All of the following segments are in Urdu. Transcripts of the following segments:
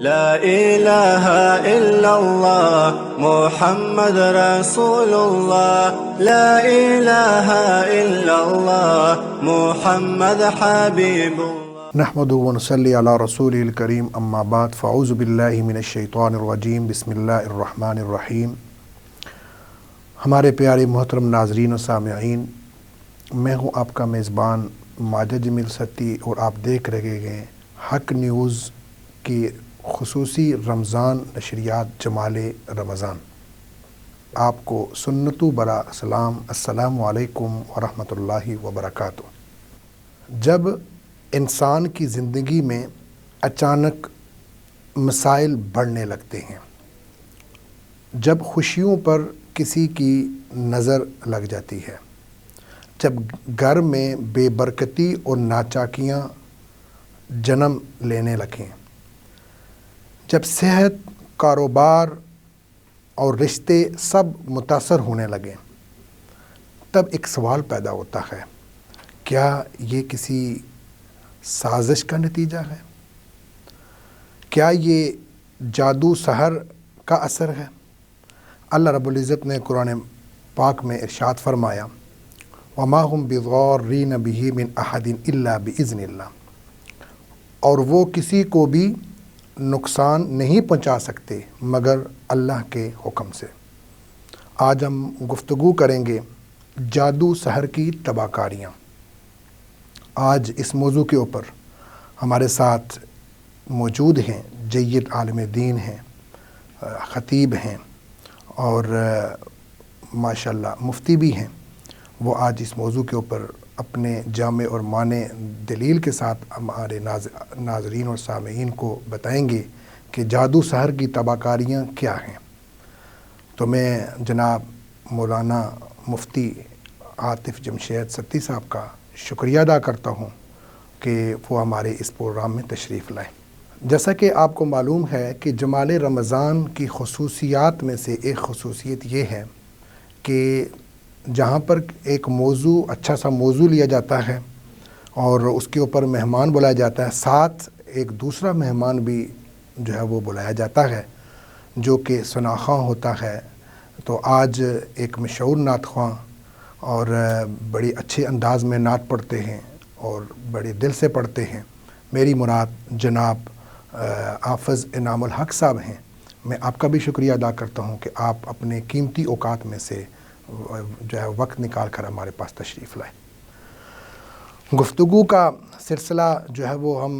لا إله إلا الله محمد رسول الله لا إله إلا الله محمد حبيب الله نحمده ونصلي على رسوله الكريم اما بعد فاعوذ باللہ من الشیطان الرجیم بسم اللہ الرحمن الرحیم۔ ہمارے پیارے محترم ناظرین و سامعین، میں ہوں آپ کا میزبان ماجد جمیل ستی اور آپ دیکھ رہے ہیں حق نیوز کی خصوصی رمضان نشریات جمال رمضان۔ آپ کو سنتو برا سلام، السلام علیکم ورحمۃ اللہ وبرکاتہ۔ جب انسان کی زندگی میں اچانک مسائل بڑھنے لگتے ہیں، جب خوشیوں پر کسی کی نظر لگ جاتی ہے، جب گھر میں بے برکتی اور ناچاکیاں جنم لینے لگیں، جب صحت، کاروبار اور رشتے سب متاثر ہونے لگیں، تب ایک سوال پیدا ہوتا ہے، کیا یہ کسی سازش کا نتیجہ ہے؟ کیا یہ جادو سحر کا اثر ہے؟ اللہ رب العزت نے قرآن پاک میں ارشاد فرمایا، وَمَا هُمْ بِضَارِّينَ بِهِ مِنْ أَحَدٍ إِلَّا بِإِذْنِ اللَّهِ، اور وہ کسی کو بھی نقصان نہیں پہنچا سکتے مگر اللہ کے حکم سے۔ آج ہم گفتگو کریں گے جادو سحر کی تباہ کاریاں۔ آج اس موضوع کے اوپر ہمارے ساتھ موجود ہیں جید عالم دین ہیں، خطیب ہیں اور ماشاءاللہ مفتی بھی ہیں۔ وہ آج اس موضوع کے اوپر اپنے جامع اور معنی دلیل کے ساتھ ہمارے ناظرین اور سامعین کو بتائیں گے کہ جادو سحر کی تباہ کاریاں کیا ہیں۔ تو میں جناب مولانا مفتی عاطف جمشید ستی صاحب کا شکریہ ادا کرتا ہوں کہ وہ ہمارے اس پروگرام میں تشریف لائیں۔ جیسا کہ آپ کو معلوم ہے کہ جمال رمضان کی خصوصیات میں سے ایک خصوصیت یہ ہے کہ جہاں پر ایک موضوع، اچھا سا موضوع لیا جاتا ہے اور اس کے اوپر مہمان بلایا جاتا ہے، ساتھ ایک دوسرا مہمان بھی جو ہے وہ بلایا جاتا ہے جو کہ ثنا خواں ہوتا ہے۔ تو آج ایک مشہور نعت خواں اور بڑی اچھے انداز میں نعت پڑھتے ہیں اور بڑے دل سے پڑھتے ہیں، میری مراد جناب حافظ انعام الحق صاحب ہیں۔ میں آپ کا بھی شکریہ ادا کرتا ہوں کہ آپ اپنے قیمتی اوقات میں سے جو ہے وقت نکال کر ہمارے پاس تشریف لائیں۔ گفتگو کا سلسلہ جو ہے وہ ہم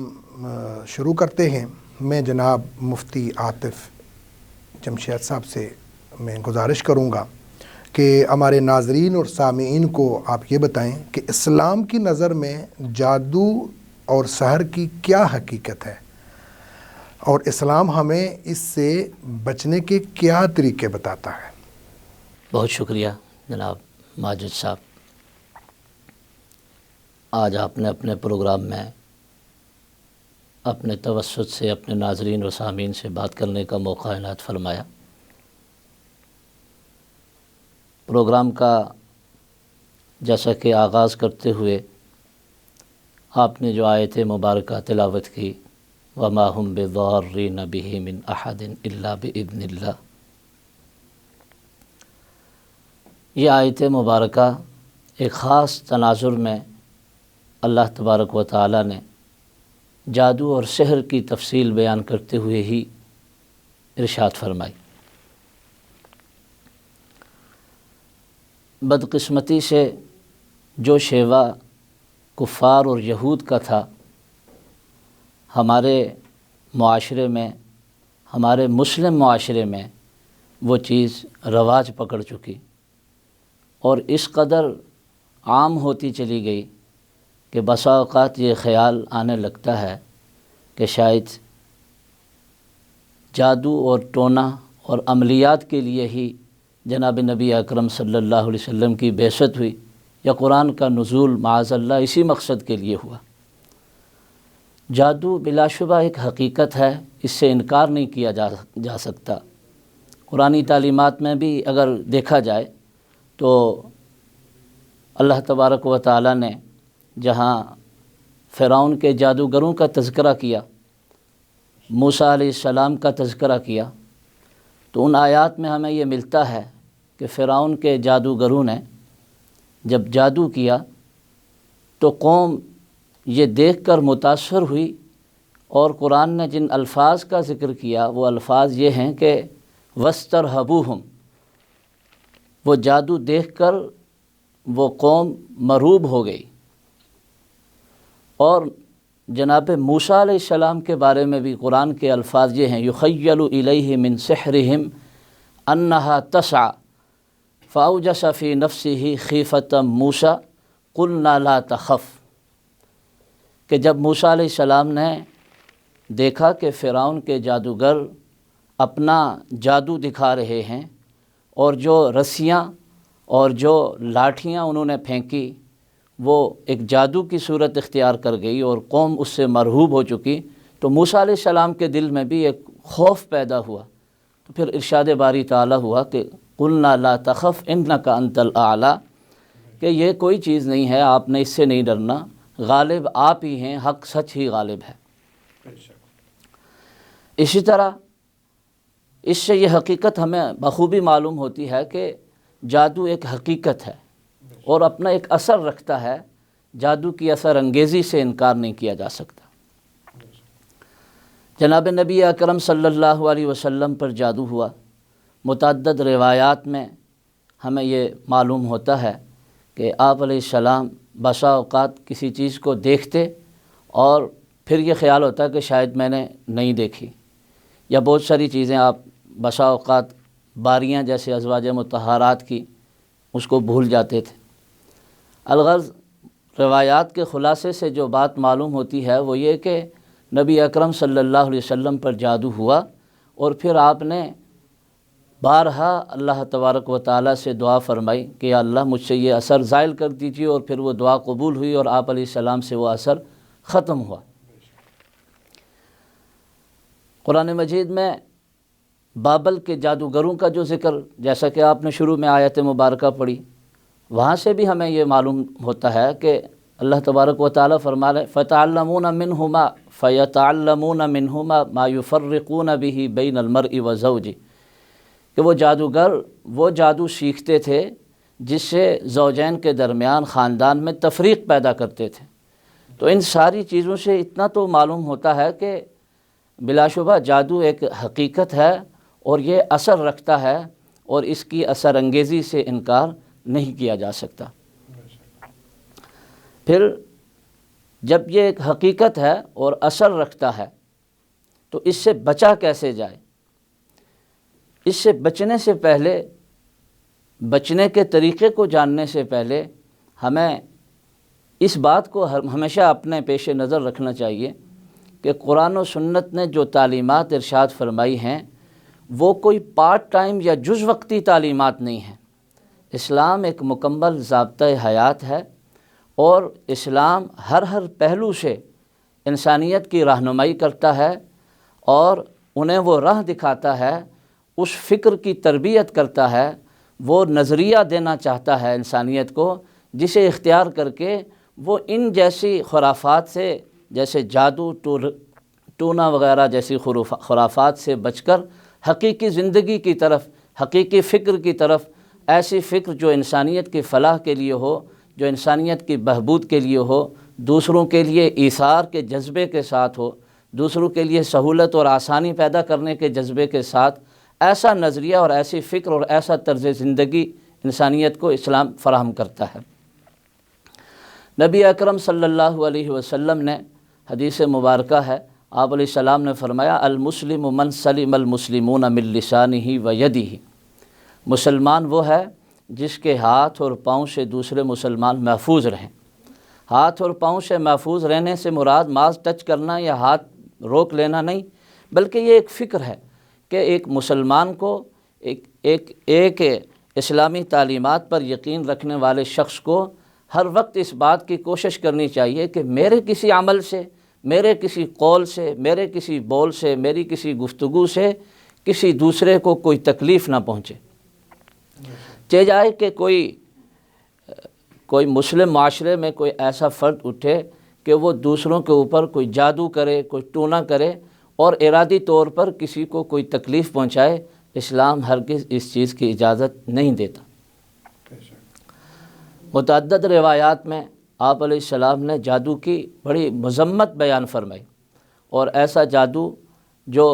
شروع کرتے ہیں۔ میں جناب مفتی عاطف جمشید صاحب سے میں گزارش کروں گا کہ ہمارے ناظرین اور سامعین کو آپ یہ بتائیں کہ اسلام کی نظر میں جادو اور سحر کی کیا حقیقت ہے اور اسلام ہمیں اس سے بچنے کے کیا طریقے بتاتا ہے۔ بہت شکریہ جناب ماجد صاحب۔ آج آپ نے اپنے پروگرام میں اپنے توسط سے اپنے ناظرین و سامعین سے بات کرنے کا موقع عنایت فرمایا۔ پروگرام کا جیسا کہ آغاز کرتے ہوئے آپ نے جو آیت مبارکہ تلاوت کی، وَمَا هُمْ بِضَارِّينَ بِهِ مِنْ أَحَدٍ إِلَّا بِإِذْنِ اللَّهِ، یہ آیت مبارکہ ایک خاص تناظر میں اللہ تبارک و تعالی نے جادو اور سحر کی تفصیل بیان کرتے ہوئے ہی ارشاد فرمائی۔ بدقسمتی سے جو شیوا کفار اور یہود کا تھا، ہمارے معاشرے میں، ہمارے مسلم معاشرے میں وہ چیز رواج پکڑ چکی اور اس قدر عام ہوتی چلی گئی کہ بسا اوقات یہ خیال آنے لگتا ہے کہ شاید جادو اور ٹونا اور عملیات کے لیے ہی جناب نبی اکرم صلی اللہ علیہ وسلم کی بعثت ہوئی، یا قرآن کا نزول معاذ اللہ اسی مقصد کے لیے ہوا۔ جادو بلا شبہ ایک حقیقت ہے، اس سے انکار نہیں کیا جا سکتا۔ قرآنی تعلیمات میں بھی اگر دیکھا جائے تو اللہ تبارک و تعالی نے جہاں فرعون کے جادوگروں کا تذکرہ کیا، موسیٰ علیہ السلام کا تذکرہ کیا تو ان آیات میں ہمیں یہ ملتا ہے کہ فرعون کے جادوگروں نے جب جادو کیا تو قوم یہ دیکھ کر متاثر ہوئی، اور قرآن نے جن الفاظ کا ذکر کیا وہ الفاظ یہ ہیں کہ وَاسْتَرْهَبُوهُمْ، وہ جادو دیکھ کر وہ قوم مرعوب ہو گئی۔ اور جناب موسیٰ علیہ السلام کے بارے میں بھی قرآن کے الفاظ یہ ہیں یُخَيَّلُ إِلَيْهِ مِن سِحْرِهِمْ أَنَّهَا تَسْعَى فَأَوْجَسَ فِي نَفْسِهِ خِيفَةً مُوسَىٰ قُلْنَا لَا تَخَفْ، کہ جب موسیٰ علیہ السلام نے دیکھا کہ فرعون کے جادوگر اپنا جادو دکھا رہے ہیں، اور جو رسیاں اور جو لاٹھیاں انہوں نے پھینکی وہ ایک جادو کی صورت اختیار کر گئی اور قوم اس سے مرعوب ہو چکی، تو موسیٰ علیہ السلام کے دل میں بھی ایک خوف پیدا ہوا۔ تو پھر ارشاد باری تعالیٰ ہوا کہ قلنا لا تخف انک انت الاعلیٰ، کہ یہ کوئی چیز نہیں ہے، آپ نے اس سے نہیں ڈرنا، غالب آپ ہی ہیں، حق سچ ہی غالب ہے۔ اسی طرح اس سے یہ حقیقت ہمیں بخوبی معلوم ہوتی ہے کہ جادو ایک حقیقت ہے اور اپنا ایک اثر رکھتا ہے، جادو کی اثر انگیزی سے انکار نہیں کیا جا سکتا۔ جناب نبی اکرم صلی اللہ علیہ وسلم پر جادو ہوا، متعدد روایات میں ہمیں یہ معلوم ہوتا ہے کہ آپ علیہ السلام بسا اوقات کسی چیز کو دیکھتے اور پھر یہ خیال ہوتا کہ شاید میں نے نہیں دیکھی، یا بہت ساری چیزیں آپ بسا اوقات باریاں جیسے ازواج مطہرات کی اس کو بھول جاتے تھے۔ الغرض روایات کے خلاصے سے جو بات معلوم ہوتی ہے وہ یہ کہ نبی اکرم صلی اللہ علیہ وسلم پر جادو ہوا، اور پھر آپ نے بارہا اللہ تبارک و تعالیٰ سے دعا فرمائی کہ یا اللہ مجھ سے یہ اثر زائل کر دیجیے، اور پھر وہ دعا قبول ہوئی اور آپ علیہ السلام سے وہ اثر ختم ہوا۔ قرآن مجید میں بابل کے جادوگروں کا جو ذکر، جیسا کہ آپ نے شروع میں آیت مبارکہ پڑھی، وہاں سے بھی ہمیں یہ معلوم ہوتا ہے کہ اللہ تبارک و تعالیٰ فرما رہے فَتَعَلَّمُونَ مِنْهُمَا فَيَتَعَلَّمُونَ مِنْهُمَا مَا يُفَرِّقُونَ بِهِ بَيْنَ الْمَرْءِ وَزَوْجِهِ، کہ وہ جادوگر وہ جادو سیکھتے تھے جس سے زوجین کے درمیان خاندان میں تفریق پیدا کرتے تھے۔ تو ان ساری چیزوں سے اتنا تو معلوم ہوتا ہے کہ بلا شبہ جادو ایک حقیقت ہے اور یہ اثر رکھتا ہے، اور اس کی اثر انگیزی سے انکار نہیں کیا جا سکتا۔ پھر جب یہ ایک حقیقت ہے اور اثر رکھتا ہے تو اس سے بچا کیسے جائے؟ اس سے بچنے سے پہلے، بچنے کے طریقے کو جاننے سے پہلے ہمیں اس بات کو ہمیشہ اپنے پیش نظر رکھنا چاہیے کہ قرآن و سنت نے جو تعلیمات ارشاد فرمائی ہیں وہ کوئی پارٹ ٹائم یا جز وقتی تعلیمات نہیں ہیں۔ اسلام ایک مکمل ضابطۂ حیات ہے، اور اسلام ہر پہلو سے انسانیت کی رہنمائی کرتا ہے اور انہیں وہ راہ دکھاتا ہے، اس فکر کی تربیت کرتا ہے، وہ نظریہ دینا چاہتا ہے انسانیت کو جسے اختیار کر کے وہ ان جیسی خرافات سے، جیسے جادو ٹونا وغیرہ جیسی خرافات سے بچ کر حقیقی زندگی کی طرف، حقیقی فکر کی طرف، ایسی فکر جو انسانیت کی فلاح کے لیے ہو، جو انسانیت کی بہبود کے لیے ہو، دوسروں کے لیے ایثار کے جذبے کے ساتھ ہو، دوسروں کے لیے سہولت اور آسانی پیدا کرنے کے جذبے کے ساتھ، ایسا نظریہ اور ایسی فکر اور ایسا طرز زندگی انسانیت کو اسلام فراہم کرتا ہے۔ نبی اکرم صلی اللہ علیہ وسلم نے حدیث مبارکہ ہے، آپ علیہ السلام نے فرمایا المسلم من سلم المسلمون من لسانہ و یدہ، مسلمان وہ ہے جس کے ہاتھ اور پاؤں سے دوسرے مسلمان محفوظ رہیں۔ ہاتھ اور پاؤں سے محفوظ رہنے سے مراد ماس ٹچ کرنا یا ہاتھ روک لینا نہیں، بلکہ یہ ایک فکر ہے کہ ایک مسلمان کو ایک اسلامی تعلیمات پر یقین رکھنے والے شخص کو ہر وقت اس بات کی کوشش کرنی چاہیے کہ میرے کسی عمل سے، میرے کسی قول سے، میرے کسی بول سے، میری کسی گفتگو سے کسی دوسرے کو کوئی تکلیف نہ پہنچے۔ چاہ جائے کہ کوئی مسلم معاشرے میں کوئی ایسا فرد اٹھے کہ وہ دوسروں کے اوپر کوئی جادو کرے، کوئی ٹونا کرے، اور ارادی طور پر کسی کو کوئی تکلیف پہنچائے، اسلام ہرگز اس چیز کی اجازت نہیں دیتا۔ متعدد روایات میں آپ علیہ السلام نے جادو کی بڑی مذمت بیان فرمائی، اور ایسا جادو جو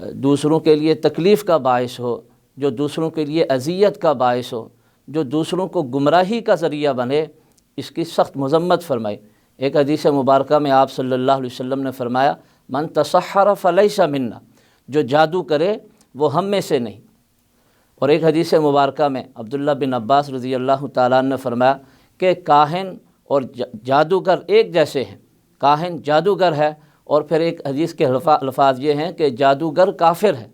دوسروں کے لیے تکلیف کا باعث ہو، جو دوسروں کے لیے اذیت کا باعث ہو، جو دوسروں کو گمراہی کا ذریعہ بنے، اس کی سخت مذمت فرمائی۔ ایک حدیث مبارکہ میں آپ صلی اللہ علیہ وسلم نے فرمایا، من تسحر فلیس منا، جو جادو کرے وہ ہم میں سے نہیں۔ اور ایک حدیث مبارکہ میں عبداللہ بن عباس رضی اللہ تعالیٰ عنہ نے فرمایا کہ کاہن اور جادوگر ایک جیسے ہیں، کاہن جادوگر ہے، اور پھر ایک حدیث کے الفاظ یہ ہیں کہ جادوگر کافر ہے۔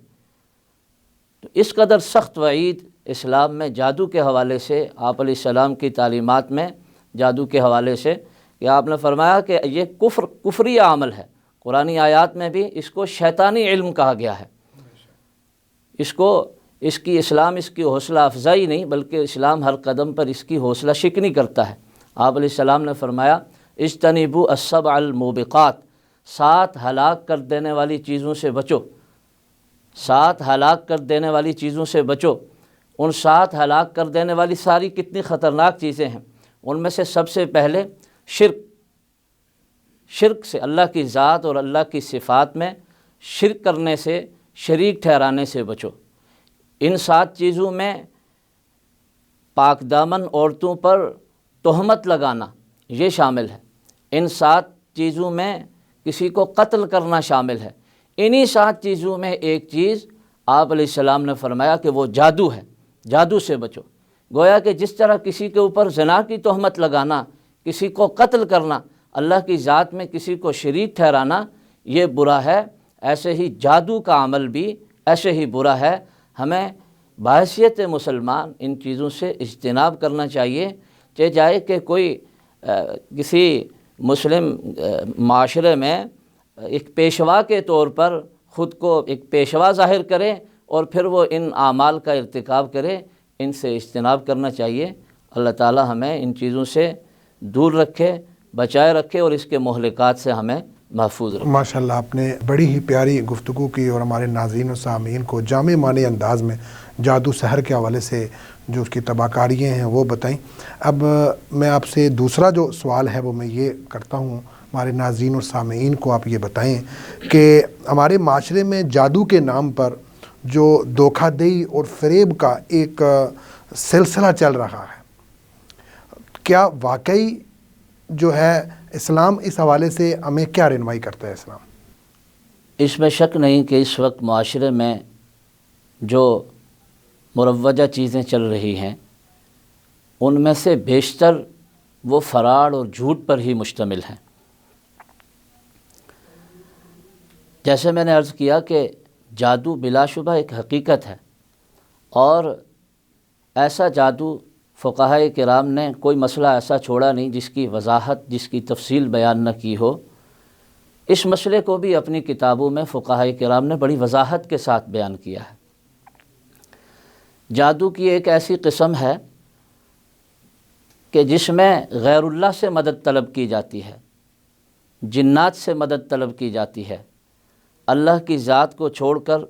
تو اس قدر سخت وعید اسلام میں جادو کے حوالے سے، آپ علیہ السلام کی تعلیمات میں جادو کے حوالے سے، کہ آپ نے فرمایا کہ یہ کفری عمل ہے۔ قرآنی آیات میں بھی اس کو شیطانی علم کہا گیا ہے۔ اس کی اسلام اس کی حوصلہ افزائی نہیں، بلکہ اسلام ہر قدم پر اس کی حوصلہ شکنی کرتا ہے۔ آپ علیہ السلام نے فرمایا، اجتنبوا السبع الموبقات، 7 ہلاک کر دینے والی چیزوں سے بچو، 7 ہلاک کر دینے والی چیزوں سے بچو۔ ان 7 ہلاک کر دینے والی ساری کتنی خطرناک چیزیں ہیں، ان میں سے سب سے پہلے شرک سے، اللہ کی ذات اور اللہ کی صفات میں شرک کرنے سے، شریک ٹھہرانے سے بچو۔ ان 7 چیزوں میں پاک دامن عورتوں پر تہمت لگانا یہ شامل ہے، ان 7 چیزوں میں کسی کو قتل کرنا شامل ہے۔ انہی 7 چیزوں میں ایک چیز آپ علیہ السلام نے فرمایا کہ وہ جادو ہے، جادو سے بچو۔ گویا کہ جس طرح کسی کے اوپر زنا کی تہمت لگانا، کسی کو قتل کرنا، اللہ کی ذات میں کسی کو شریک ٹھہرانا یہ برا ہے، ایسے ہی جادو کا عمل بھی ایسے ہی برا ہے۔ ہمیں بحیثیت مسلمان ان چیزوں سے اجتناب کرنا چاہیے، چاہے جائے کہ کوئی کسی مسلم معاشرے میں ایک پیشوا کے طور پر خود کو ایک پیشوا ظاہر کرے اور پھر وہ ان اعمال کا ارتکاب کرے، ان سے اجتناب کرنا چاہیے۔ اللہ تعالی ہمیں ان چیزوں سے دور رکھے، بچائے رکھے، اور اس کے مہلکات سے ہمیں محفوظ رکھے۔ ماشاءاللہ آپ نے بڑی ہی پیاری گفتگو کی اور ہمارے ناظرین و سامعین کو جامع معنی انداز میں جادو سحر کے حوالے سے جو اس کی تباہ کاریاں ہیں وہ بتائیں۔ اب میں آپ سے دوسرا جو سوال ہے وہ میں یہ کرتا ہوں، ہمارے ناظرین اور سامعین کو آپ یہ بتائیں کہ ہمارے معاشرے میں جادو کے نام پر جو دھوکہ دہی اور فریب کا ایک سلسلہ چل رہا ہے، کیا واقعی جو ہے اسلام اس حوالے سے ہمیں کیا رہنمائی کرتا ہے اسلام؟ اس میں شک نہیں کہ اس وقت معاشرے میں جو مروجہ چیزیں چل رہی ہیں ان میں سے بیشتر وہ فراڈ اور جھوٹ پر ہی مشتمل ہیں۔ جیسے میں نے عرض کیا کہ جادو بلا شبہ ایک حقیقت ہے، اور ایسا جادو فقہائے کرام نے کوئی مسئلہ ایسا چھوڑا نہیں جس کی وضاحت، جس کی تفصیل بیان نہ کی ہو۔ اس مسئلے کو بھی اپنی کتابوں میں فقہائے کرام نے بڑی وضاحت کے ساتھ بیان کیا ہے۔ جادو کی ایک ایسی قسم ہے کہ جس میں غیر اللہ سے مدد طلب کی جاتی ہے، جنات سے مدد طلب کی جاتی ہے، اللہ کی ذات کو چھوڑ کر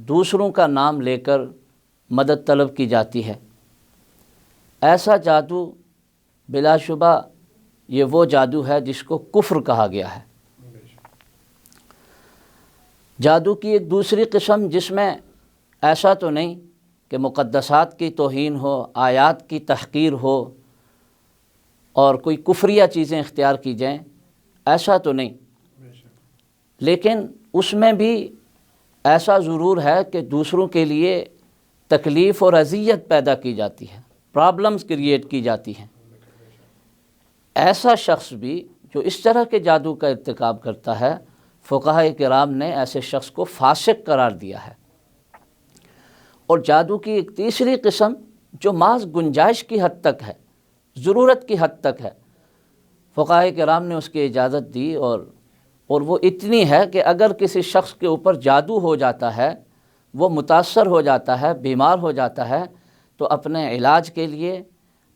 دوسروں کا نام لے کر مدد طلب کی جاتی ہے۔ ایسا جادو بلا شبہ یہ وہ جادو ہے جس کو کفر کہا گیا ہے۔ جادو کی ایک دوسری قسم جس میں ایسا تو نہیں کہ مقدسات کی توہین ہو، آیات کی تحقیر ہو اور کوئی کفریہ چیزیں اختیار کی جائیں، ایسا تو نہیں، لیکن اس میں بھی ایسا ضرور ہے کہ دوسروں کے لیے تکلیف اور اذیت پیدا کی جاتی ہے، پرابلمز کریٹ کی جاتی ہیں۔ ایسا شخص بھی جو اس طرح کے جادو کا ارتکاب کرتا ہے، فقہائے کرام نے ایسے شخص کو فاسق قرار دیا ہے۔ اور جادو کی ایک تیسری قسم جو محض گنجائش کی حد تک ہے، ضرورت کی حد تک ہے، فقہائے کرام نے اس کی اجازت دی، اور وہ اتنی ہے کہ اگر کسی شخص کے اوپر جادو ہو جاتا ہے، وہ متاثر ہو جاتا ہے، بیمار ہو جاتا ہے، تو اپنے علاج کے لیے،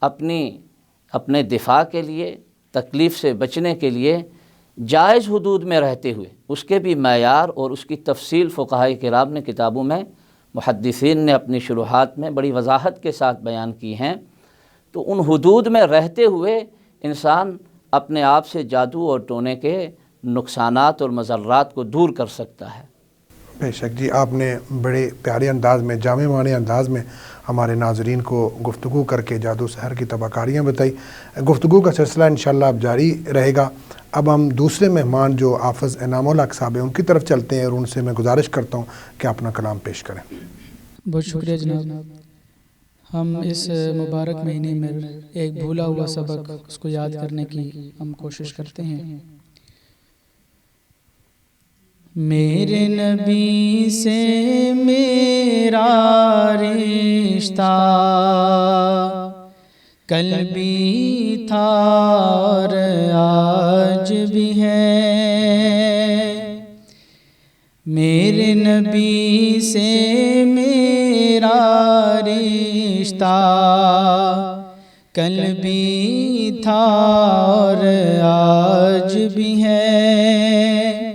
اپنے دفاع کے لیے، تکلیف سے بچنے کے لیے جائز حدود میں رہتے ہوئے اس کے بھی معیار اور اس کی تفصیل فقہائے کرام نے کتابوں میں، محدثین نے اپنی شروحات میں بڑی وضاحت کے ساتھ بیان کی ہیں، تو ان حدود میں رہتے ہوئے انسان اپنے آپ سے جادو اور ٹونے کے نقصانات اور مضرات کو دور کر سکتا ہے۔ بے شک جی، آپ نے بڑے پیارے انداز میں، جامع معنی انداز میں ہمارے ناظرین کو گفتگو کر کے جادو سحر کی تباہ کاریاں بتائی۔ گفتگو کا سلسلہ انشاءاللہ اب جاری رہے گا۔ اب ہم دوسرے مہمان جو حافظ انعام الحق صاحب ہیں ان کی طرف چلتے ہیں، اور ان سے میں گزارش کرتا ہوں کہ اپنا کلام پیش کریں۔ بہت شکریہ جناب۔ ہم اس مبارک مہینے میں ایک بھولا ہوا سبق اس کو یاد کرنے کی ہم کوشش کرتے ہیں۔ میرے نبی سے میرا رشتہ کل بھی تھا اور آج بھی ہے، میرے نبی سے میرا رشتہ کل بھی تھا اور آج بھی ہے،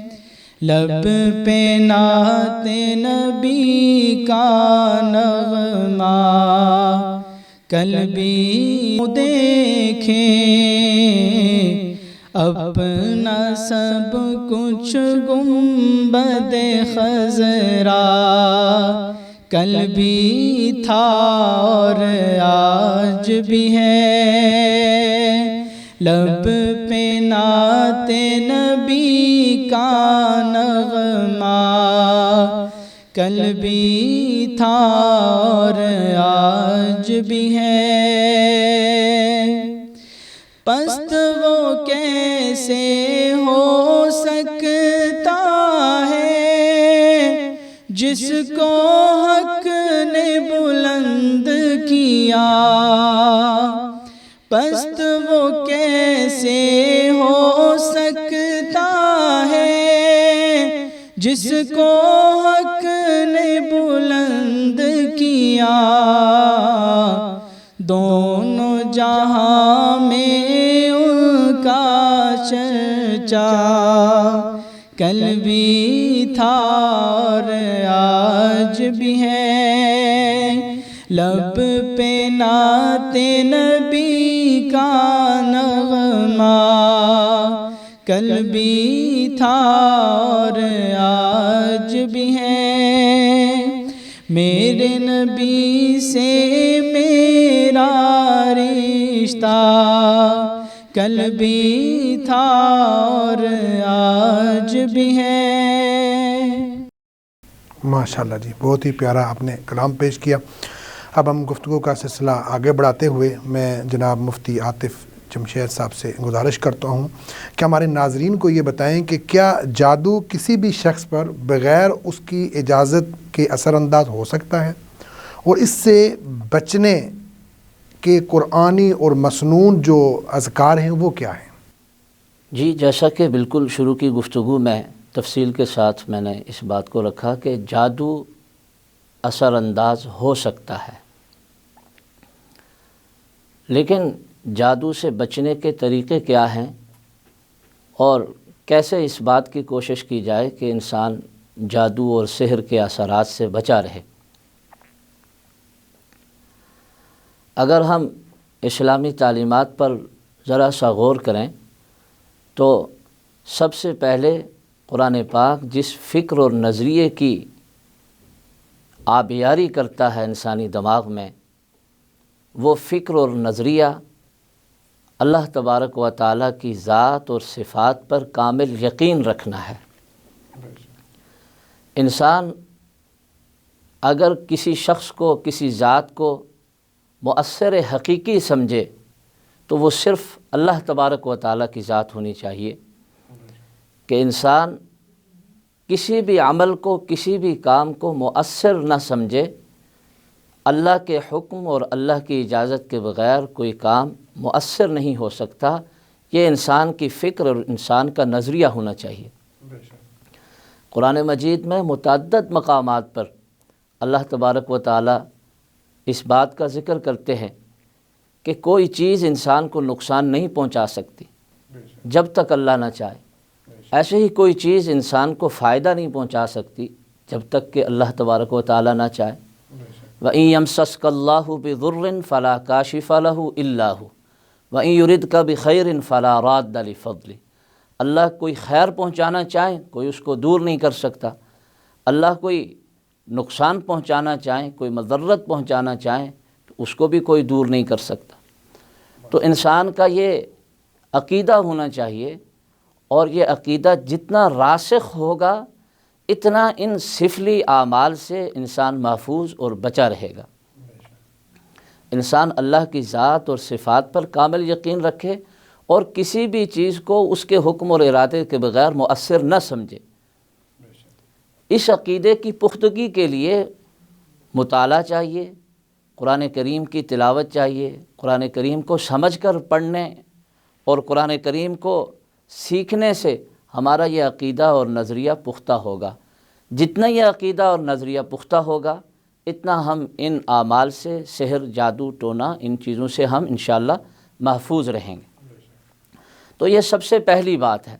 لب پہ نعت نبی کا نغمہ کل بھی دیکھیں، اپنا سب کچھ گنبد خضرا کل بھی تھا اور آج بھی ہے، لب پہ نعت نبی کا نغمہ کل بھی تھا اور آج بھی ہے، پست وہ کیسے ہو سکتا ہے جس کو حق نے بلند کیا، پست وہ کیسے ہو سکتا ہے جس کو حق نے بلند کیا، دونوں جہاں میں ان کا چرچا کل بھی تھا اور آج بھی ہے، لب پہ نعت نبی کا نغمہ کل بھی تھا اور آج بھی ہے، میرے نبی سے میرا رشتہ کل بھی تھا اور آج بھی ہے۔ ماشاءاللہ جی، بہت ہی پیارا آپ نے کلام پیش کیا۔ اب ہم گفتگو کا سلسلہ آگے بڑھاتے ہوئے میں جناب مفتی عاطف جمشید صاحب سے گزارش کرتا ہوں کہ ہمارے ناظرین کو یہ بتائیں کہ کیا جادو کسی بھی شخص پر بغیر اس کی اجازت کے اثر انداز ہو سکتا ہے، اور اس سے بچنے کے قرآنی اور مسنون جو اذکار ہیں وہ کیا ہیں؟ جی، جیسا کہ بالکل شروع کی گفتگو میں تفصیل کے ساتھ میں نے اس بات کو رکھا کہ جادو اثر انداز ہو سکتا ہے، لیکن جادو سے بچنے کے طریقے کیا ہیں اور کیسے اس بات کی کوشش کی جائے کہ انسان جادو اور سحر کے اثرات سے بچا رہے۔ اگر ہم اسلامی تعلیمات پر ذرا سا غور کریں تو سب سے پہلے قرآن پاک جس فکر اور نظریے کی آبیاری کرتا ہے انسانی دماغ میں، وہ فکر اور نظریہ اللہ تبارک و تعالیٰ کی ذات اور صفات پر کامل یقین رکھنا ہے۔ انسان اگر کسی شخص کو، کسی ذات کو مؤثر حقیقی سمجھے تو وہ صرف اللہ تبارک و تعالیٰ کی ذات ہونی چاہیے، کہ انسان کسی بھی عمل کو، کسی بھی کام کو مؤثر نہ سمجھے۔ اللہ کے حکم اور اللہ کی اجازت کے بغیر کوئی کام مؤثر نہیں ہو سکتا، یہ انسان کی فکر اور انسان کا نظریہ ہونا چاہیے۔ قرآن مجید میں متعدد مقامات پر اللہ تبارک و تعالیٰ اس بات کا ذکر کرتے ہیں کہ کوئی چیز انسان کو نقصان نہیں پہنچا سکتی جب تک اللہ نہ چاہے، ایسے ہی کوئی چیز انسان کو فائدہ نہیں پہنچا سکتی جب تک کہ اللہ تبارک و تعالیٰ نہ چاہے۔ وَإِن يَمْسَسْكَ اللَّهُ بِضُرٍّ فَلَا كَاشِفَ لَهُ إِلَّا هُوَ وَإِن يُرِدْكَ بِخَيْرٍ فَلَا رَادَّ لِفَضْلِهِ۔ اللہ کوئی خیر پہنچانا چاہے کوئی اس کو دور نہیں کر سکتا، اللہ کوئی نقصان پہنچانا چاہیں، کوئی مضرت پہنچانا چاہیں تو اس کو بھی کوئی دور نہیں کر سکتا۔ تو انسان کا یہ عقیدہ ہونا چاہیے، اور یہ عقیدہ جتنا راسخ ہوگا اتنا ان سفلی اعمال سے انسان محفوظ اور بچا رہے گا۔ انسان اللہ کی ذات اور صفات پر کامل یقین رکھے اور کسی بھی چیز کو اس کے حکم اور ارادے کے بغیر مؤثر نہ سمجھے۔ اس عقیدے کی پختگی کے لیے مطالعہ چاہیے، قرآن کریم کی تلاوت چاہیے، قرآن کریم کو سمجھ کر پڑھنے اور قرآن کریم کو سیکھنے سے ہمارا یہ عقیدہ اور نظریہ پختہ ہوگا۔ جتنا یہ عقیدہ اور نظریہ پختہ ہوگا اتنا ہم ان اعمال سے، سحر، جادو، ٹونا، ان چیزوں سے ہم انشاءاللہ محفوظ رہیں گے۔ تو یہ سب سے پہلی بات ہے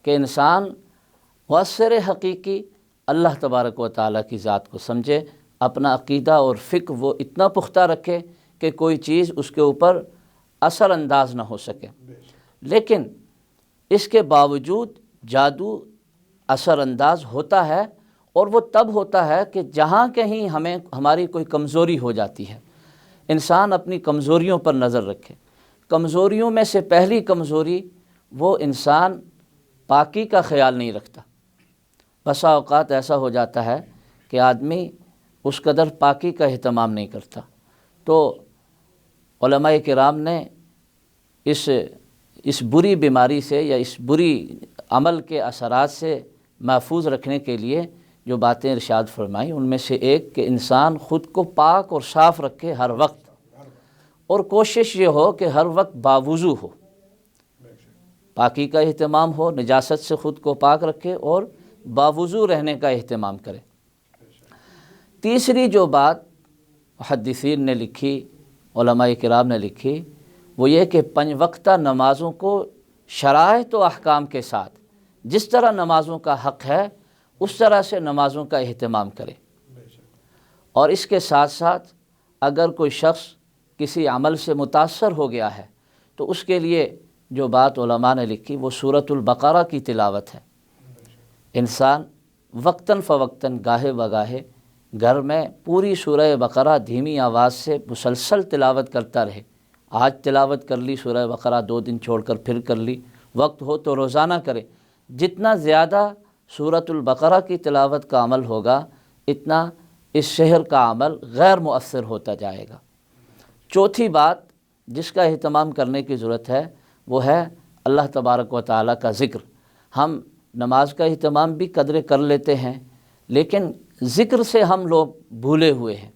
کہ انسان مؤثر حقیقی اللہ تبارک و تعالیٰ کی ذات کو سمجھے، اپنا عقیدہ اور فکر وہ اتنا پختہ رکھے کہ کوئی چیز اس کے اوپر اثر انداز نہ ہو سکے۔ لیکن اس کے باوجود جادو اثر انداز ہوتا ہے، اور وہ تب ہوتا ہے کہ جہاں کہیں ہماری کوئی کمزوری ہو جاتی ہے۔ انسان اپنی کمزوریوں پر نظر رکھے۔ کمزوریوں میں سے پہلی کمزوری وہ انسان پاکی کا خیال نہیں رکھتا۔ بسا اوقات ایسا ہو جاتا ہے کہ آدمی اس قدر پاکی کا اہتمام نہیں کرتا۔ تو علماء کرام نے اس بری بیماری سے یا اس بری عمل کے اثرات سے محفوظ رکھنے کے لیے جو باتیں ارشاد فرمائیں، ان میں سے ایک کہ انسان خود کو پاک اور صاف رکھے ہر وقت، اور کوشش یہ ہو کہ ہر وقت باوضو ہو، پاکی کا اہتمام ہو، نجاست سے خود کو پاک رکھے اور باوضو رہنے کا اہتمام کرے۔ تیسری جو بات محدثین نے لکھی، علماء کرام نے لکھی، وہ یہ کہ 5 وقتہ نمازوں کو شرائط و احکام کے ساتھ جس طرح نمازوں کا حق ہے اس طرح سے نمازوں کا اہتمام کرے۔ اور اس کے ساتھ ساتھ اگر کوئی شخص کسی عمل سے متاثر ہو گیا ہے تو اس کے لیے جو بات علماء نے لکھی وہ سورۃ البقرہ کی تلاوت ہے۔ انسان وقتاً فوقتاً، گاہے بگاہے گھر میں پوری سورہ بقرہ دھیمی آواز سے مسلسل تلاوت کرتا رہے۔ آج تلاوت کر لی سورہ بقرہ، 2 دن چھوڑ کر پھر کر لی، وقت ہو تو روزانہ کرے۔ جتنا زیادہ سورۃ البقرہ کی تلاوت کا عمل ہوگا اتنا اس شہر کا عمل غیر مؤثر ہوتا جائے گا۔ چوتھی بات جس کا اہتمام کرنے کی ضرورت ہے وہ ہے اللہ تبارک و تعالیٰ کا ذکر۔ ہم نماز کا اہتمام بھی قدرے کر لیتے ہیں، لیکن ذکر سے ہم لوگ بھولے ہوئے ہیں۔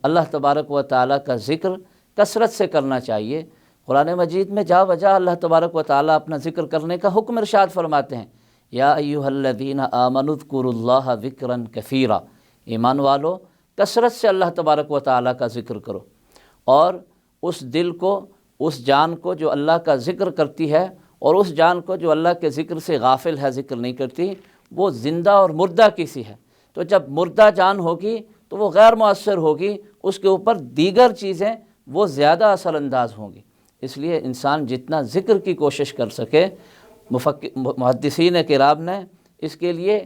اللہ تبارک و تعالیٰ کا ذکر کثرت سے کرنا چاہیے۔ قرآن مجید میں جا بجا اللہ تبارک و تعالیٰ اپنا ذکر کرنے کا حکم ارشاد فرماتے ہیں، یا ایھا الذین آمنوا اذکروا اللہ ذکرا کثیرا، ایمان والو کثرت سے اللہ تبارک و تعالیٰ کا ذکر کرو، اور اس دل کو، اس جان کو جو اللہ کا ذکر کرتی ہے اور اس جان کو جو اللہ کے ذکر سے غافل ہے، ذکر نہیں کرتی، وہ زندہ اور مردہ کسی ہے۔ تو جب مردہ جان ہوگی تو وہ غیر مؤثر ہوگی، اس کے اوپر دیگر چیزیں وہ زیادہ اثر انداز ہوں گی۔ اس لیے انسان جتنا ذکر کی کوشش کر سکے، محدثین کرام نے اس کے لیے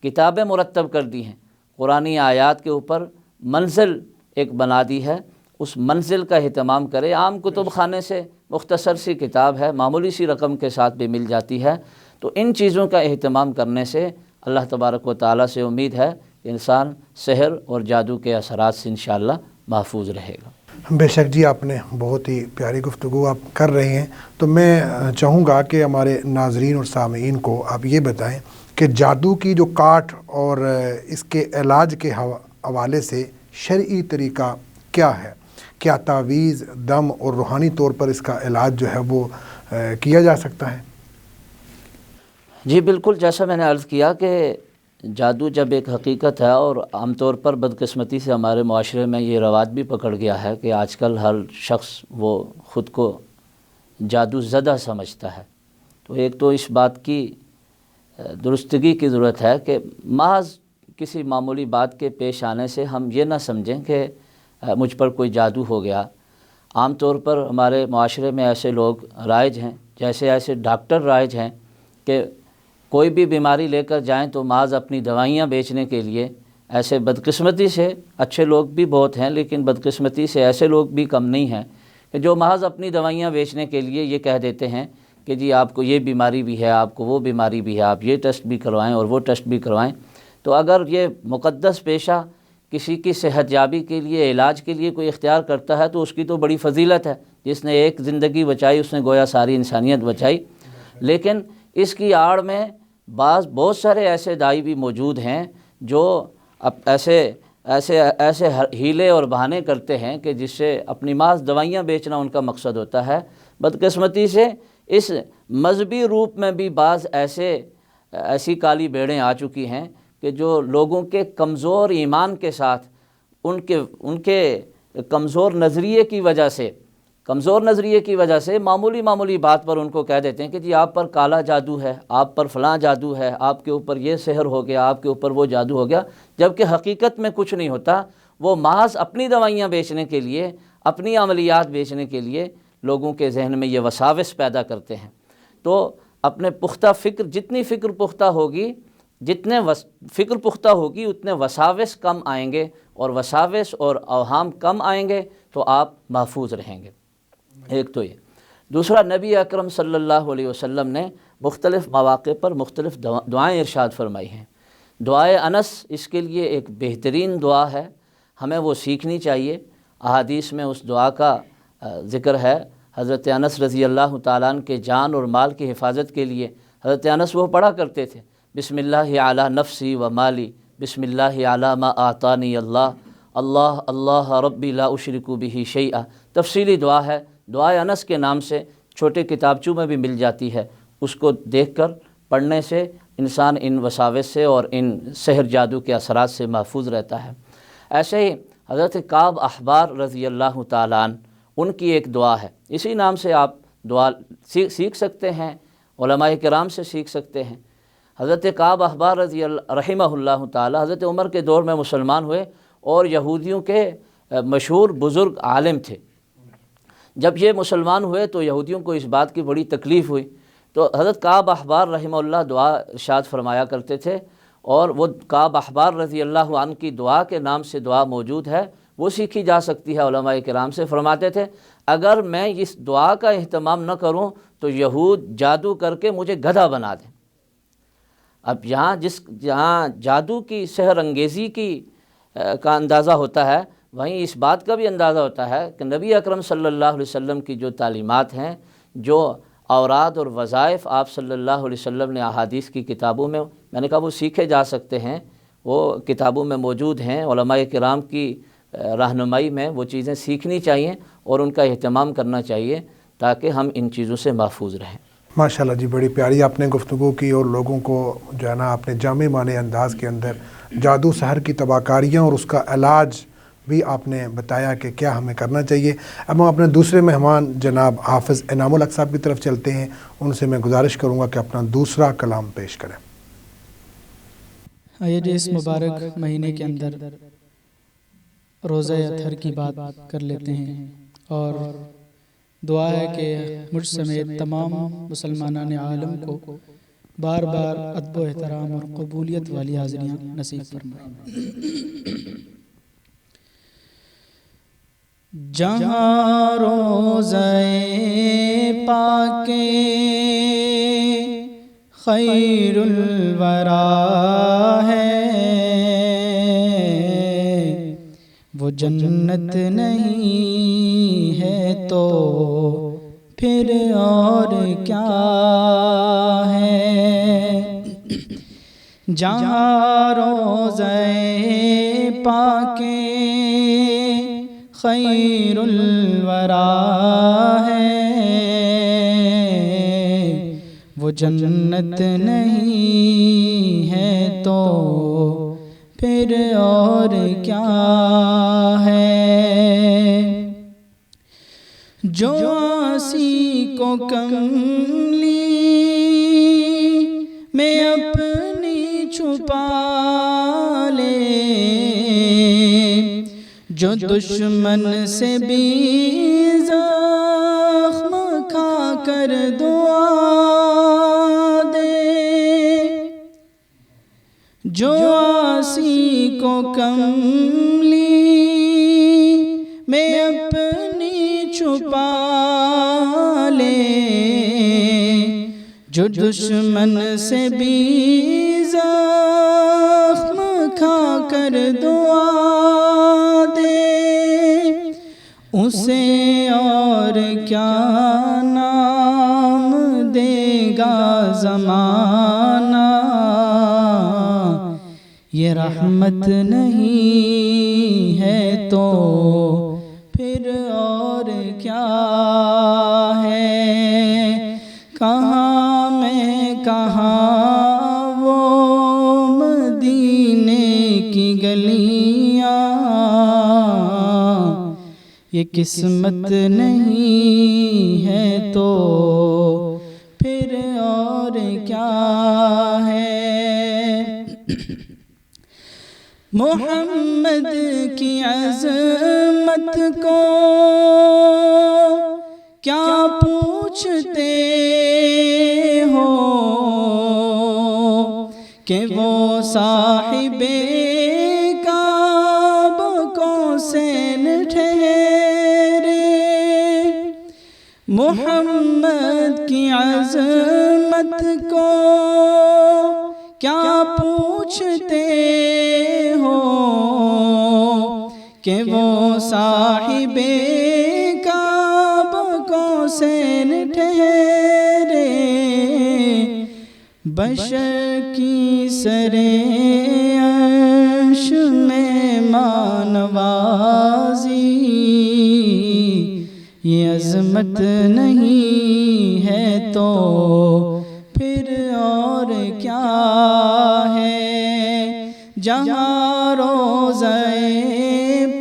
کتابیں مرتب کر دی ہیں، قرآنی آیات کے اوپر منزل ایک بنا دی ہے، اس منزل کا اہتمام کرے۔ عام کتب خانے سے مختصر سی کتاب ہے، معمولی سی رقم کے ساتھ بھی مل جاتی ہے۔ تو ان چیزوں کا اہتمام کرنے سے اللہ تبارک و تعالیٰ سے امید ہے کہ انسان سحر اور جادو کے اثرات سے انشاءاللہ محفوظ رہے گا۔ بے شک جی، آپ نے بہت ہی پیاری گفتگو آپ کر رہے ہیں۔ تو میں چاہوں گا کہ ہمارے ناظرین اور سامعین کو آپ یہ بتائیں کہ جادو کی جو کاٹ اور اس کے علاج کے حوالے سے شرعی طریقہ کیا ہے؟ کیا تعویذ، دم اور روحانی طور پر اس کا علاج جو ہے وہ کیا جا سکتا ہے؟ جی بالکل، جیسا میں نے عرض کیا کہ جادو جب ایک حقیقت ہے، اور عام طور پر بدقسمتی سے ہمارے معاشرے میں یہ رواج بھی پکڑ گیا ہے کہ آج کل ہر شخص وہ خود کو جادو زدہ سمجھتا ہے۔ تو ایک تو اس بات کی درستگی کی ضرورت ہے کہ محض کسی معمولی بات کے پیش آنے سے ہم یہ نہ سمجھیں کہ مجھ پر کوئی جادو ہو گیا۔ عام طور پر ہمارے معاشرے میں ایسے لوگ رائج ہیں، جیسے ایسے ڈاکٹر رائج ہیں کہ کوئی بھی بیماری لے کر جائیں تو محض اپنی دوائیاں بیچنے کے لیے، ایسے بدقسمتی سے اچھے لوگ بھی بہت ہیں لیکن بدقسمتی سے ایسے لوگ بھی کم نہیں ہیں کہ جو محض اپنی دوائیاں بیچنے کے لیے یہ کہہ دیتے ہیں کہ جی آپ کو یہ بیماری بھی ہے، آپ کو وہ بیماری بھی ہے، آپ یہ ٹیسٹ بھی کروائیں اور وہ ٹیسٹ بھی کروائیں۔ تو اگر یہ مقدس پیشہ کسی کی صحت یابی کے لیے، علاج کے لیے کوئی اختیار کرتا ہے تو اس کی تو بڑی فضیلت ہے، جس نے ایک زندگی بچائی اس نے گویا ساری انسانیت بچائی۔ لیکن اس کی آڑ میں بہت سارے ایسے دائی بھی موجود ہیں جو ایسے ہیلے اور بہانے کرتے ہیں کہ جس سے اپنی محض دوائیاں بیچنا ان کا مقصد ہوتا ہے۔ بدقسمتی سے اس مذہبی روپ میں بھی بعض ایسی کالی بیڑیں آ چکی ہیں کہ جو لوگوں کے کمزور ایمان کے ساتھ ان کے کمزور نظریے کی وجہ سے معمولی بات پر ان کو کہہ دیتے ہیں کہ جی آپ پر کالا جادو ہے، آپ پر فلاں جادو ہے، آپ کے اوپر یہ سحر ہو گیا، آپ کے اوپر وہ جادو ہو گیا، جبکہ حقیقت میں کچھ نہیں ہوتا۔ وہ محض اپنی دوائیاں بیچنے کے لیے، اپنی عملیات بیچنے کے لیے لوگوں کے ذہن میں یہ وساوس پیدا کرتے ہیں۔ تو اپنے پختہ فکر، جتنی فکر پختہ ہوگی، فکر پختہ ہوگی اتنے وساوس کم آئیں گے، اور وساوس اور اوہام کم آئیں گے تو آپ محفوظ رہیں گے۔ ایک تو یہ۔ دوسرا، نبی اکرم صلی اللہ علیہ وسلم نے مختلف مواقع پر مختلف دعائیں ارشاد فرمائی ہیں۔ دعائے انس اس کے لیے ایک بہترین دعا ہے، ہمیں وہ سیکھنی چاہیے۔ احادیث میں اس دعا کا ذکر ہے۔ حضرت انس رضی اللہ تعالیٰ عنہ کے جان اور مال کی حفاظت کے لیے حضرت انس وہ پڑھا کرتے تھے، بسم اللہ علی نفسی و مالی، بسم اللہ علی ما آتانی اللہ، اللہ اللہ ربی لا اشرک بہ شیئا۔ تفصیلی دعا ہے، دعائے انس کے نام سے چھوٹے کتابچوں میں بھی مل جاتی ہے۔ اس کو دیکھ کر پڑھنے سے انسان ان وساوس سے اور ان سحر جادو کے اثرات سے محفوظ رہتا ہے۔ ایسے ہی حضرت کعب احبار رضی اللہ تعالیٰ عنہ، ان کی ایک دعا ہے، اسی نام سے آپ دعا سیکھ سکتے ہیں، علماء کرام سے سیکھ سکتے ہیں۔ حضرت کعب احبار رحمہ اللہ تعالیٰ حضرت عمر کے دور میں مسلمان ہوئے اور یہودیوں کے مشہور بزرگ عالم تھے۔ جب یہ مسلمان ہوئے تو یہودیوں کو اس بات کی بڑی تکلیف ہوئی، تو حضرت کعب احبار رحمہ اللہ دعا ارشاد فرمایا کرتے تھے، اور وہ کعب احبار رضی اللہ عنہ کی دعا کے نام سے دعا موجود ہے، وہ سیکھی جا سکتی ہے۔ علماء کرام سے فرماتے تھے اگر میں اس دعا کا اہتمام نہ کروں تو یہود جادو کر کے مجھے گدھا بنا دیں۔ اب جہاں جادو کی سحر انگیزی کا اندازہ ہوتا ہے، وہیں اس بات کا بھی اندازہ ہوتا ہے کہ نبی اکرم صلی اللہ علیہ وسلم کی جو تعلیمات ہیں، جو اوراد اور وظائف آپ صلی اللہ علیہ وسلم نے احادیث کی کتابوں میں نے کہا وہ سیکھے جا سکتے ہیں، وہ کتابوں میں موجود ہیں۔ علماء کرام کی رہنمائی میں وہ چیزیں سیکھنی چاہیے اور ان کا اہتمام کرنا چاہیے تاکہ ہم ان چیزوں سے محفوظ رہیں۔ ماشاءاللہ جی، بڑی پیاری آپ نے گفتگو کی اور لوگوں کو جو ہے نا اپنے جامع معنی انداز کے اندر جادو سحر کی تباہکاریاں اور اس کا علاج بھی آپ نے بتایا کہ کیا ہمیں کرنا چاہیے۔ اب ہم اپنے دوسرے مہمان جناب حافظ انعام الحق صاحب کی طرف چلتے ہیں، ان سے میں گزارش کروں گا کہ اپنا دوسرا کلام پیش کریں۔ آئیے جی، اس مبارک مہینے کے اندر روزہ اطہر کی بات کر لیتے ہیں، اور دعا ہے کہ مجھ سمیت تمام مسلمانان عالم کو بار بار ادب و احترام اور قبولیت والی حاضریاں نصیب فرمائے۔ جہاں روزہ پاک خیر الورا ہے، وہ جنت نہیں ہے تو پھر اور کیا ہے۔ جہاں روزہ پاک خیر الورا ہے، وہ جنت نہیں ہے تو پھر اور کیا ہے۔ جو عاصی کو کملی میں اپنی چھپا لے، جو دشمن سے بھی زخم کھا کر دعا دے، جو عاصی کو کملی میں اپنی چھپا لے، جو دشمن سے بھی زخم کھا کر دعا دے، اسے اور کیا نام دے گا زمانہ، یہ رحمت نہیں ہے تو پھر اور کیا ہے؟ کہاں میں کہاں وہ مدینے کی گلیاں، یہ قسمت نہیں ہے تو پھر اور کیا ہے؟ محمد کی عظمت کو کیا پوچھتے ہو کہ وہ صاحب کعبہ کو سین ٹھہرے؟ محمد کی عظمت کو کیا پوچھتے ہو کہ وہ صاحب کعبہ کو سین ٹھہرے؟ بشر کی سرے عرش میں مانوازی، یہ عظمت نہیں ہے تو پھر اور کیا ہے؟ جہاں روضہ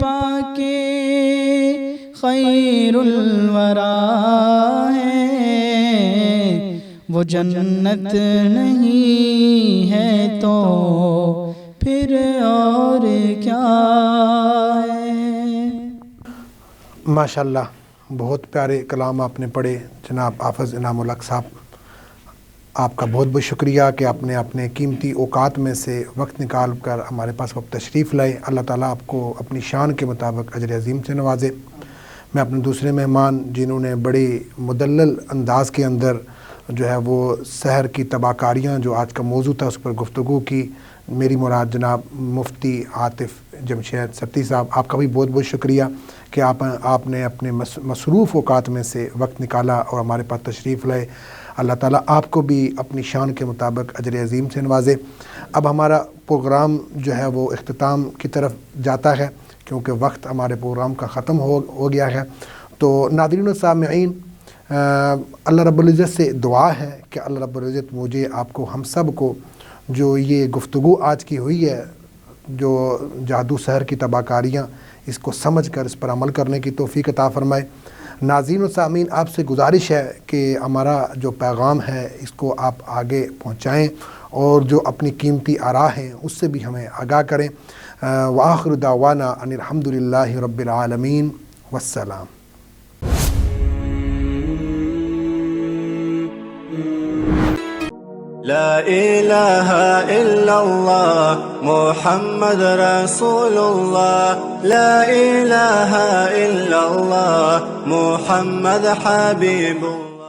پاک خیر الورا ہے، وہ جنت نہیں ہے تو پھر اور کیا ہے؟ ماشاءاللہ، بہت پیارے کلام آپ نے پڑھے جناب حافظ انعام الحق صاحب، آپ کا بہت بہت شکریہ کہ آپ نے اپنے قیمتی اوقات میں سے وقت نکال کر ہمارے پاس وقت تشریف لائے۔ اللہ تعالیٰ آپ کو اپنی شان کے مطابق اجر عظیم سے نوازے۔ میں اپنے دوسرے مہمان جنہوں نے بڑی مدلل انداز کے اندر جو ہے وہ سحر کی تباہ کاریاں جو آج کا موضوع تھا اس پر گفتگو کی، میری مراد جناب مفتی عاطف جمشید ستی صاحب، آپ کا بھی بہت بہت شکریہ کہ آپ نے اپنے مصروف اوقات میں سے وقت نکالا اور ہمارے پاس تشریف لائے۔ اللہ تعالیٰ آپ کو بھی اپنی شان کے مطابق اجر عظیم سے نوازے۔ اب ہمارا پروگرام جو ہے وہ اختتام کی طرف جاتا ہے کیونکہ وقت ہمارے پروگرام کا ختم ہو گیا ہے۔ تو ناظرین و سامعین، اللہ رب العزت سے دعا ہے کہ اللہ رب العزت مجھے، آپ کو، ہم سب کو جو یہ گفتگو آج کی ہوئی ہے، جو جادو سحر کی تباہ کاریاں، اس کو سمجھ کر اس پر عمل کرنے کی توفیق عطا فرمائے۔ ناظرین و سامعین، آپ سے گزارش ہے کہ ہمارا جو پیغام ہے اس کو آپ آگے پہنچائیں اور جو اپنی قیمتی آراء ہیں اس سے بھی ہمیں آگاہ کریں۔ وآخر دعوانا ان الحمدللہ رب العالمین، والسلام۔ لا الہ الا اللہ محمد رسول اللہ، لا الہ الا اللہ محمد حبیب اللہ۔